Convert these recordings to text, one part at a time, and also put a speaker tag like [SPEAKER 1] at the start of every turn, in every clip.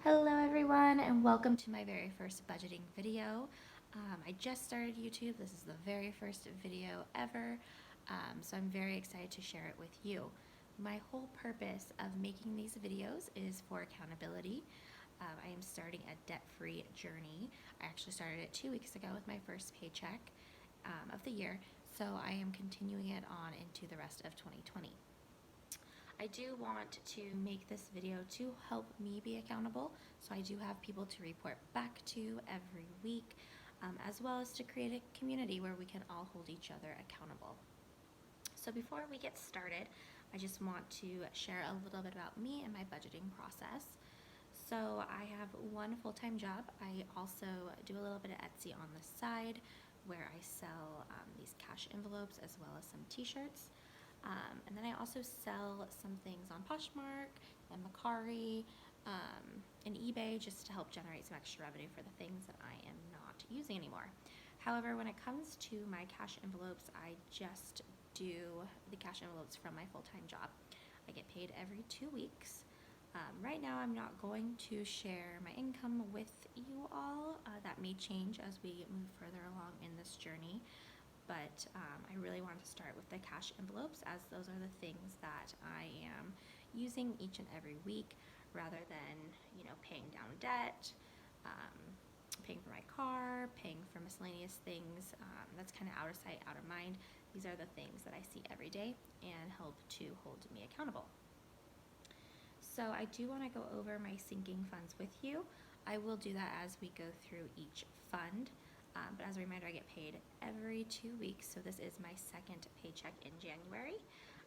[SPEAKER 1] Hello everyone and welcome to my very first budgeting video. I just started YouTube. This is the very first video ever, so I'm very excited to share it with you. My whole purpose of making these videos is for accountability. I am starting a debt-free journey. I actually started it 2 weeks ago with my first paycheck of the year, so I am continuing it on into the rest of 2020. I do want to make this video to help me be accountable, so I do have people to report back to every week, as well as to create a community where we can all hold each other accountable. So before we get started, I just want to share a little bit about me and my budgeting process. So I have one full-time job. I also do a little bit of Etsy on the side where I sell these cash envelopes as well as some t-shirts. And then I also sell some things on Poshmark and Mercari and eBay just to help generate some extra revenue for the things that I am not using anymore. However, when it comes to my cash envelopes, I just do the cash envelopes from my full-time job. I get paid every 2 weeks. Right now, I'm not going to share my income with you all. That may change as we move further along in this journey. But I really want to start with the cash envelopes, as those are the things that I am using each and every week, rather than paying down debt, paying for my car, paying for miscellaneous things. That's kind of out of sight, out of mind. These are the things that I see every day and help to hold me accountable. So I do want to go over my sinking funds with you. I will do that as we go through each fund. But as a reminder, I get paid every 2 weeks, so this is my second paycheck in January.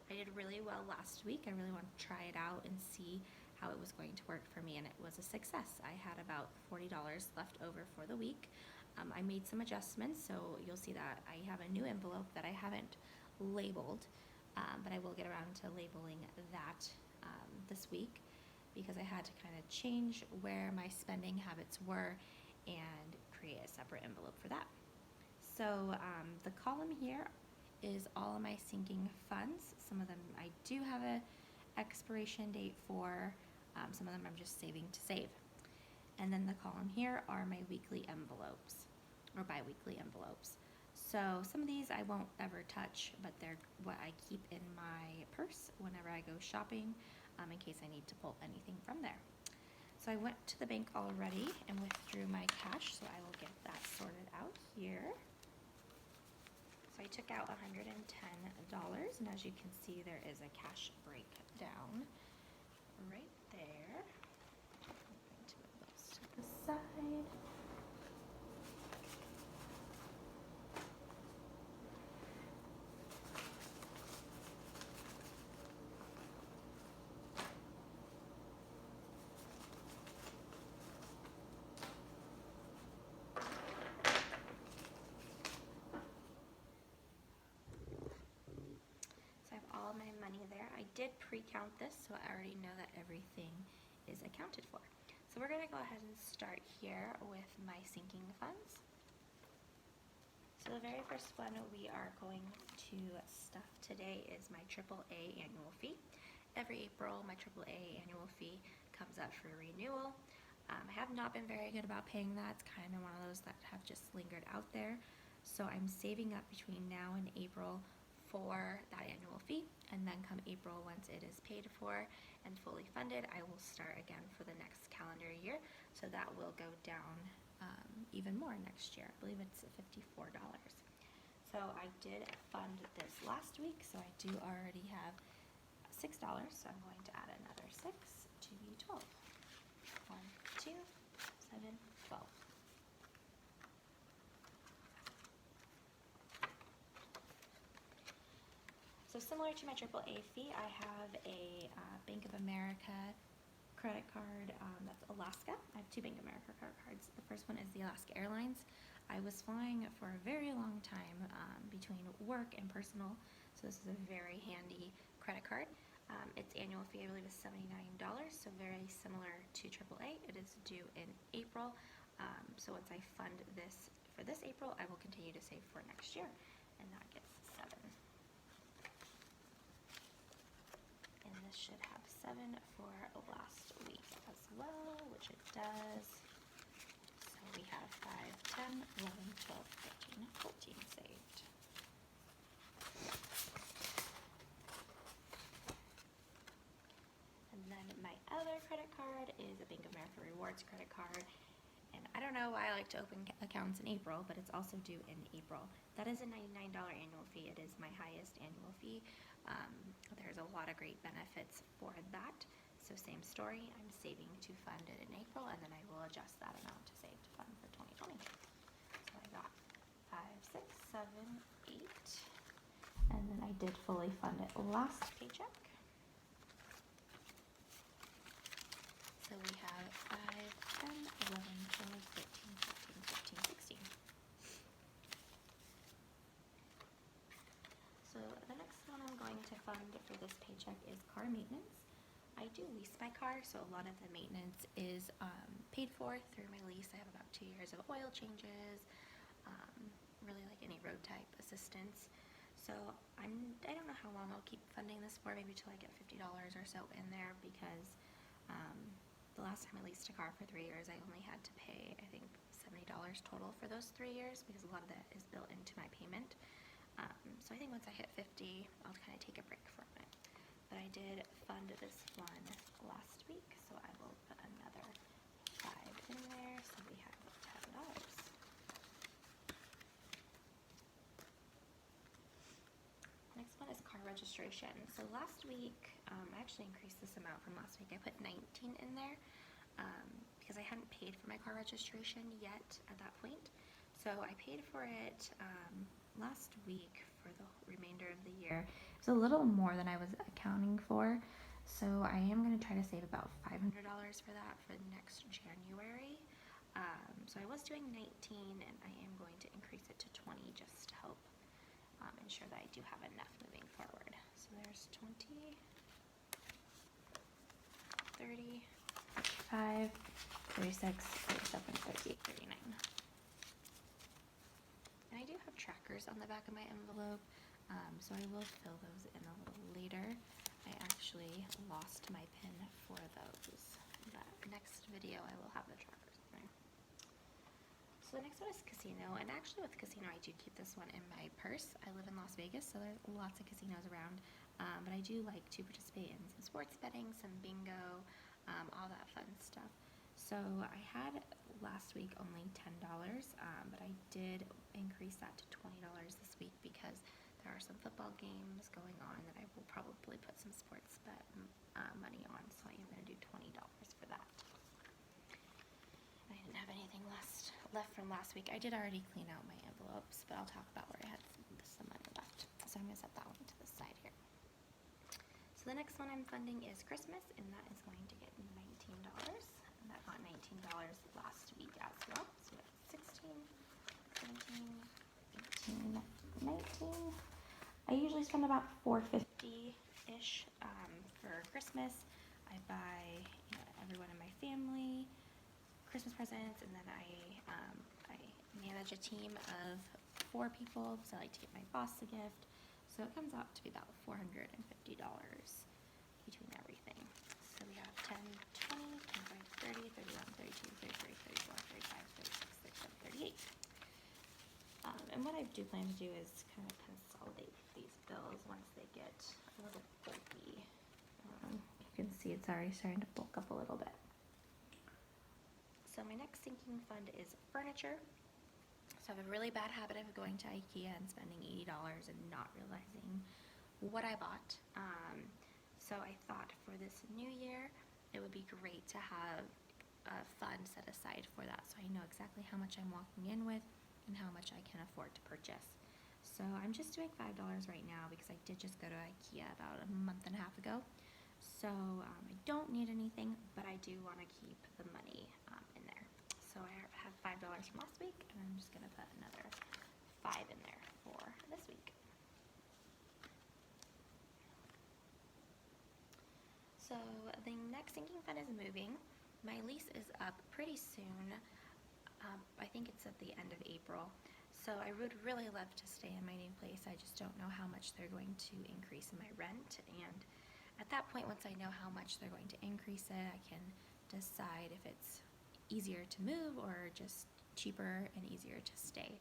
[SPEAKER 1] I did really well last week. I really wanted to try it out and see how it was going to work for me, and it was a success. I had about $40 left over for the week. I made some adjustments, so you'll see that I have a new envelope that I haven't labeled, but I will get around to labeling that this week, because I had to kind of change where my spending habits were and create a separate envelope for that. So the column here is all of my sinking funds. Some of them I do have a expiration date for, some of them I'm just saving to save. And then the column here are my weekly envelopes or bi-weekly envelopes. So some of these I won't ever touch, but they're what I keep in my purse whenever I go shopping, in case I need to pull anything from there. So I went to the bank already and withdrew my cash, so I will get that sorted out here. So I took out $110, and as you can see, there is a cash breakdown right there. I'm going to move those to the side. My money there. I did pre-count this, so I already know that everything is accounted for. So we're going to go ahead and start here with my sinking funds. So the very first one we are going to stuff today is my AAA annual fee. Every April, my AAA annual fee comes up for renewal. I have not been very good about paying that. It's kind of one of those that have just lingered out there. So I'm saving up between now and April for that annual fee, and then come April, once it is paid for and fully funded, I will start again for the next calendar year, so that will go down even more next year. I believe it's $54. So I did fund this last week, so I do already have $6, so I'm going to add another 6 to be 12. 1, 2, 7, 12. So similar to my AAA fee, I have a Bank of America credit card, that's Alaska. I have 2 Bank of America credit cards. The first one is the Alaska Airlines. I was flying for a very long time between work and personal, so this is a very handy credit card. Its annual fee, I believe, is $79, so very similar to AAA. It is due in April, so once I fund this for this April, I will continue to save for next year, and that gets 7. And this should have 7 for last week as well, which which it does. So we have 5, 10, 11, 12, 13, 14 saved. And then my other credit card is a Bank of America Rewards credit card. And I don't know why I like to open accounts in April, but it's also due in April. That is a $99 annual fee. It is my highest annual fee. There's a lot of great benefits for that. So same story, I'm saving to fund it in April, and then I will adjust that amount to save to fund for 2020. So I got 5, 6, 7, 8, and then I did fully fund it last paycheck. So we have 5, 10, 11, 12, 13, 14, 15, 16. So the next one I'm going to fund for this paycheck is car maintenance. I do lease my car, so a lot of the maintenance is paid for through my lease. I have about 2 years of oil changes, really like any road type assistance. So I don't know how long I'll keep funding this for, maybe till I get $50 or so in there, because the last time I leased a car for 3 years, I only had to pay, I think, $70 total for those 3 years, because a lot of that is built into my payment. So I think once I hit 50, I'll kind of take a break from it. But I did fund this one last week, so I will put another 5 in there, so we have $10. Next one is car registration. So last week, I actually increased this amount from last week. I put 19 in there because I hadn't paid for my car registration yet at that point. So I paid for it last week for the remainder of the year. It was a little more than I was accounting for, so I am going to try to save about $500 for that for next January. So I was doing 19, and I am going to increase it to 20 just to help ensure that I do have enough moving forward. So there's 20, 30, 35, 36, 37, 38, 39. And I do have trackers on the back of my envelope, so I will fill those in a little later. I actually lost my pin for those. That next video I will have the trackers in there. So the next one is casino, and actually with casino I do keep this one in my purse. I live in Las Vegas, so there's lots of casinos around, but I do like to participate in some sports betting, some bingo, all that fun stuff. So I had last week only $10, but I did increase that to $20 this week because there are some football games going on that I will probably put some sports bet money on, so I am going to do $20 for that. I didn't have anything left from last week. I did already clean out my envelopes, but I'll talk about where I had some money left. So I'm going to set that one to the side here. So the next one I'm funding is Christmas, and that is going to get $19. And that got $19 last week as well. So we have 16, 17, 18, 19. I usually spend about $4.50-ish for Christmas. I buy everyone in my family Christmas presents, and then I manage a team of 4 people, so I like to get my boss a gift. So it comes out to be about $450 between everything. So we have 10, 20, 25, 30, 31, 32, 33, 34, 35, 36, 37, 38. And what I do plan to do is kind of consolidate these bills once they get a little bulky. You can see it's already starting to bulk up a little bit. So my next sinking fund is furniture. So I have a really bad habit of going to IKEA and spending $80 and not realizing what I bought. So I thought for this new year, it would be great to have a fund set aside for that, so I know exactly how much I'm walking in with and how much I can afford to purchase. So I'm just doing $5 right now because I did just go to IKEA about a month and a half ago. So I don't need anything, but I do want to keep the money in there. So I have $5 from last week, and I'm just going to put another 5 in there for this week. So the next sinking fund is moving. My lease is up pretty soon. I think it's at the end of April. So I would really love to stay in my new place. I just don't know how much they're going to increase in my rent. And at that point, once I know how much they're going to increase it, I can decide if it's easier to move or just cheaper and easier to stay.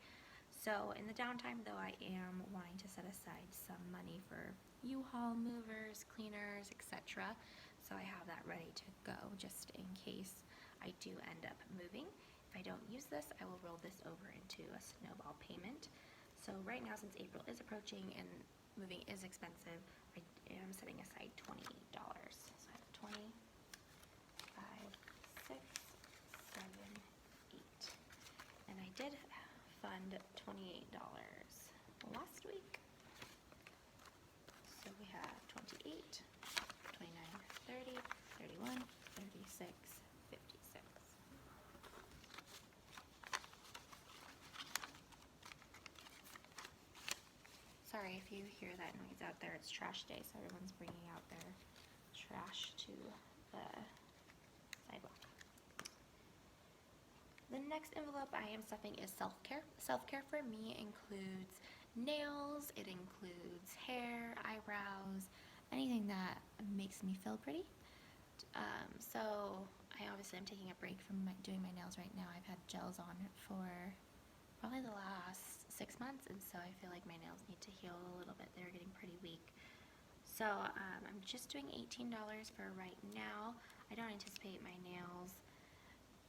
[SPEAKER 1] So in the downtime though, I am wanting to set aside some money for U-Haul movers, cleaners, etc. So I have that ready to go just in case I do end up moving. If I don't use this, I will roll this over into a snowball payment. So right now, since April is approaching and moving is expensive, I am setting aside $20. So I have 20, 5, 6, 7, 8. And I did fund $28 last week. So we have 28, 29, 30, 31, 36, 56. Sorry if you hear that noise out there. It's trash day, so everyone's bringing out their trash to the sidewalk. The next envelope I am stuffing is self-care. Self-care for me includes nails, it includes hair, eyebrows, anything that makes me feel pretty. So I obviously am taking a break from doing my nails right now. I've had gels on for probably the last 6 months, and so I feel like my nails need to heal a little bit. They're getting pretty weak. So I'm just doing $18 for right now. I don't anticipate my nails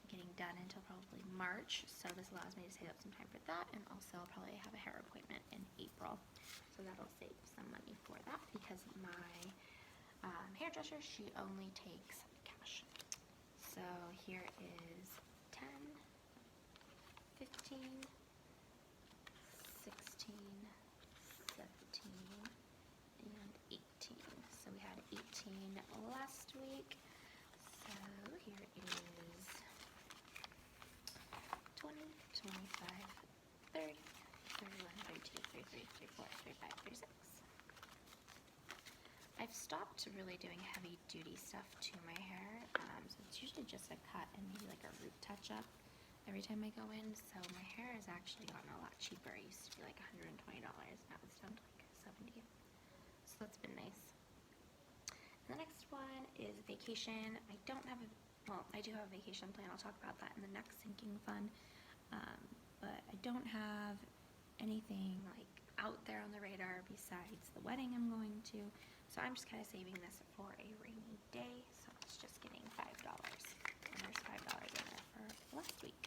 [SPEAKER 1] getting done until probably March, so this allows me to save up some time for that, and also I'll probably have a hair appointment in April, so that'll save some money for that because my hairdresser, she only takes cash. So here is 10, 15, 16, 17, and 18. So we had 18 last week. So here is 20, 25, 30, 31, 32, 33, 34, 35, 36. I've stopped really doing heavy duty stuff to my hair, so it's usually just a cut and maybe like a root touch up every time I go in. So my hair has actually gotten a lot cheaper. It used to be like $120, now it's down to like $70. So that's been nice. And the next one is vacation. I do have a vacation plan. I'll talk about that in the next sinking fund. But I don't have anything like out there on the radar besides the wedding I'm going to. So I'm just kind of saving this for a rainy day. So it's just getting $5. And there's $5 in there for last week.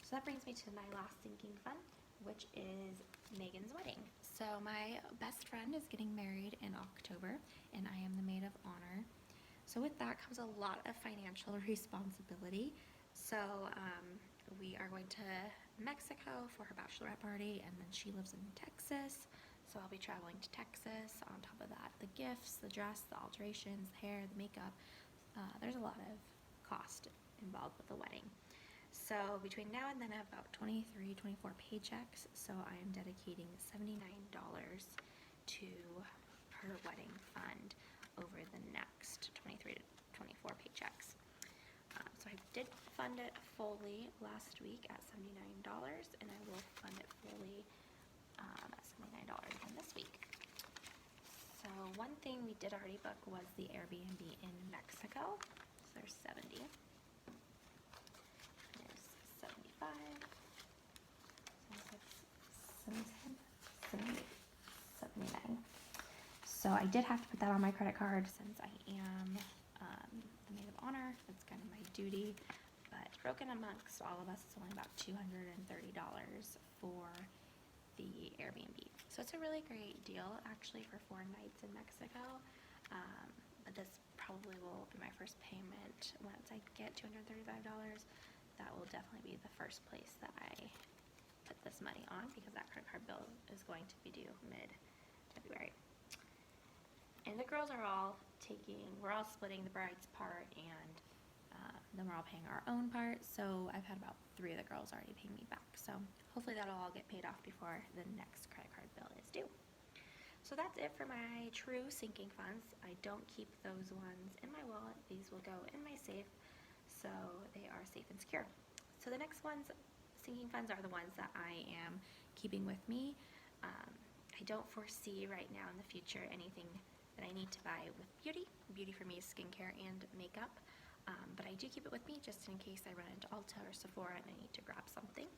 [SPEAKER 1] So that brings me to my last sinking fund, which is Megan's wedding. So my best friend is getting married in October, and I am the maid of honor. So with that comes a lot of financial responsibility. So we are going to Mexico for her bachelorette party, and then she lives in Texas. So I'll be traveling to Texas. On top of that, the gifts, the dress, the alterations, the hair, the makeup. There's a lot of cost involved with the wedding. So between now and then I have about 23, 24 paychecks. So I am dedicating $79 to her wedding fund over the next 23 to 24 paychecks. So I did fund it fully last week at $79, and I will fund it fully at $79 again this week. So one thing we did already book was the Airbnb in Mexico. So there's 70. There's 75. 76, 79. So I did have to put that on my credit card since I am the maid of honor. That's kind of my duty. But broken amongst all of us, it's only about $230 for the Airbnb. So it's a really great deal actually for 4 nights in Mexico. But this probably will be my first payment once I get $235. That will definitely be the first place that I put this money on because that credit card bill is going to be due mid-February. And the girls are all we're all splitting the bride's part, and then we're all paying our own part. So I've had about 3 of the girls already paying me back. So hopefully that'll all get paid off before the next credit card bill is due. So that's it for my true sinking funds. I don't keep those ones in my wallet. These will go in my safe, so they are safe and secure. So the next sinking funds are the ones that I am keeping with me. I don't foresee right now in the future anything that I need to buy with beauty. Beauty for me is skincare and makeup, but I do keep it with me just in case I run into Ulta or Sephora and I need to grab something.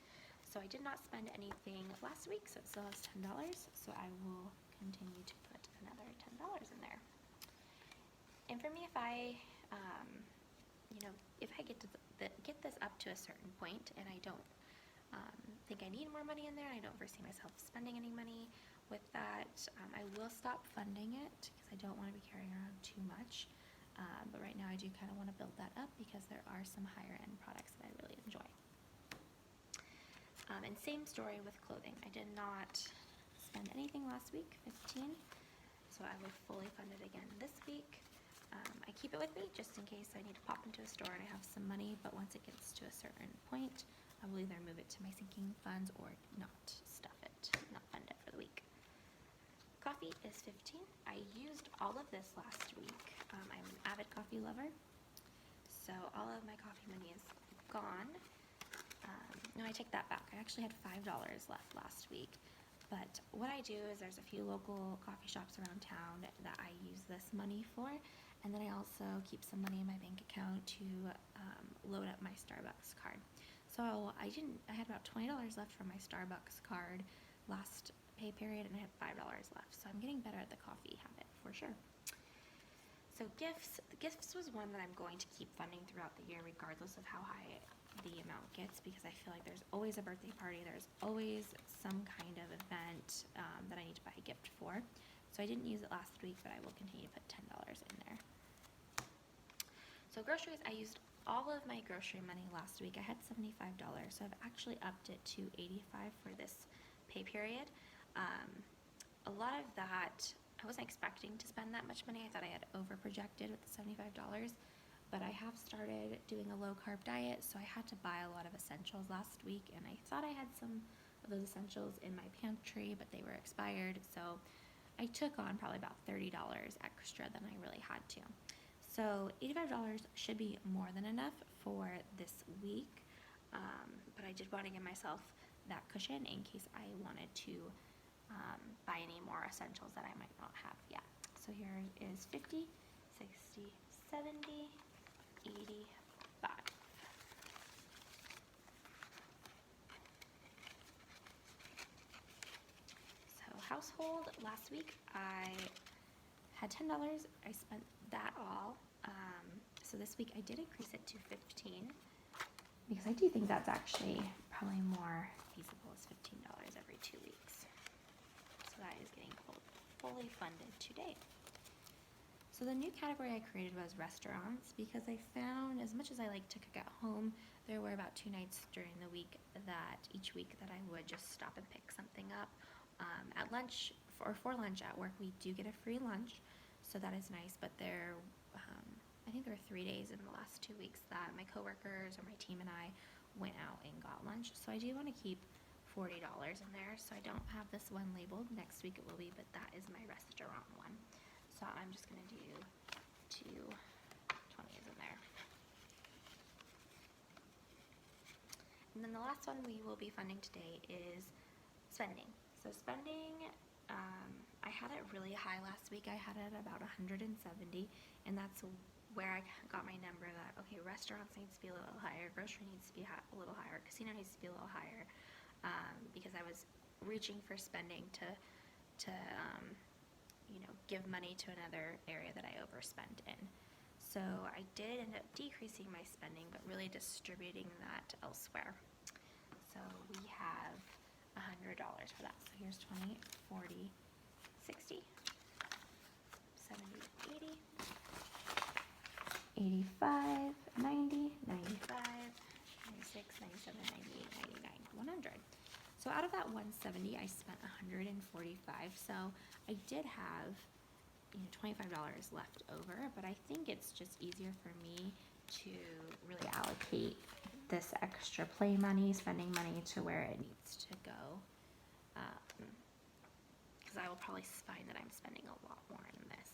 [SPEAKER 1] So I did not spend anything last week, so it still has $10, so I will continue to put another $10 in there. And for me, if I, if I get this up to a certain point and I don't think I need more money in there, and I don't foresee myself spending any money with that, I will stop funding it because I don't want to be carrying around too much. But right now I do kind of want to build that up because there are some higher end products that I really enjoy. And same story with clothing. I did not spend anything last week, 15, so I will fully fund it again this week. I keep it with me just in case I need to pop into a store and I have some money, but once it gets to a certain point, I will either move it to my sinking funds or not stuff it, not fund it for the week. Coffee is 15. I used all of this last week. I'm an avid coffee lover, so all of my coffee money is gone. No, I take that back. I actually had $5 left last week. But what I do is there's a few local coffee shops around town that I use this money for, and then I also keep some money in my bank account to load up my Starbucks card. So I had about $20 left from my Starbucks card last pay period, and I had $5 left. So I'm getting better at the coffee habit for sure. So gifts was one that I'm going to keep funding throughout the year regardless of how high the amount gets, because I feel like there's always a birthday party, there's always some kind of event that I need to buy a gift for. So I didn't use it last week, but I will continue to put $10 in there. So groceries, I used all of my grocery money last week. I had $75, so I've actually upped it to $85 for this pay period. A lot of that, I wasn't expecting to spend that much money. I thought I had over projected with the $75, but I have started doing a low carb diet, so I had to buy a lot of essentials last week, and I thought I had some of those essentials in my pantry, but they were expired, so I took on probably about $30 extra than I really had to. So $85 should be more than enough for this week, but I did want to give myself that cushion in case I wanted to buy any more essentials that I might not have yet. So here is 50, 60, 70, 85. So household, last week I had $10. I spent that all. So this week I did increase it to 15 because I do think that's actually probably more feasible, is $15 every 2 weeks. So that is getting fully funded today. So the new category I created was restaurants, because I found, as much as I like to cook at home, there were about 2 nights during the week that each week that I would just stop and pick something up. At lunch, or for lunch at work, we do get a free lunch, so that is nice, but I think there were 3 days in the last 2 weeks that my coworkers or my team and I went out and got lunch, so I do want to keep $40 in there, so I don't have this one labeled. Next week it will be, but that is my restaurant one. So I'm just going to do 2 20s in there. And then the last one we will be funding today is spending. So spending, I had it really high last week. I had it about 170, and that's where I got my number that, okay, restaurants needs to be a little higher, grocery needs to be a little higher, casino needs to be a little higher, because I was reaching for spending to give money to another area that I overspent in. So I did end up decreasing my spending, but really distributing that elsewhere. So we have $100 for that. So here's 20, 40, 60, 70, 80, 85, 90, 95, 96, 97, 98, 99, 100. So out of that 170, I spent 145. So I did have $25 left over, but I think it's just easier for me to really allocate this extra play money, spending money to where it needs to go, because I will probably find that I'm spending a lot more in this.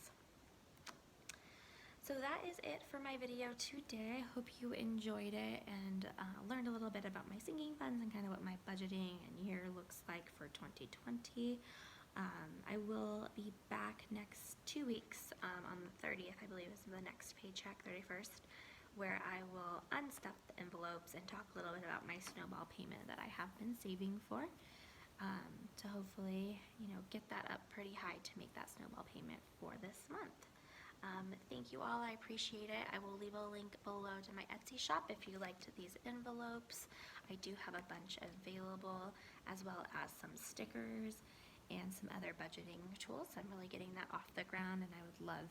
[SPEAKER 1] So that is it for my video today. I hope you enjoyed it and learned a little bit about my sinking funds and kind of what my budgeting and year looks like for 2020. I will be back next 2 weeks, on the 30th, I believe is the next paycheck, 31st, where I will unstuff the envelopes and talk a little bit about my snowball payment that I have been saving for, to hopefully, get that up pretty high to make that snowball payment for this month. Thank you all, I appreciate it. I will leave a link below to my Etsy shop if you liked these envelopes. I do have a bunch available, as well as some stickers and some other budgeting tools. I'm really getting that off the ground, and I would love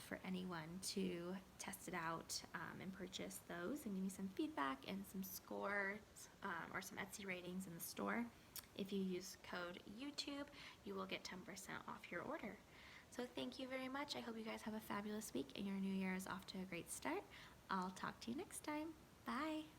[SPEAKER 1] for anyone to test it out, and purchase those and give me some feedback and some scores, or some Etsy ratings in the store. If you use code YouTube, you will get 10% off your order. So thank you very much. I hope you guys have a fabulous week and your new year is off to a great start. I'll talk to you next time. Bye.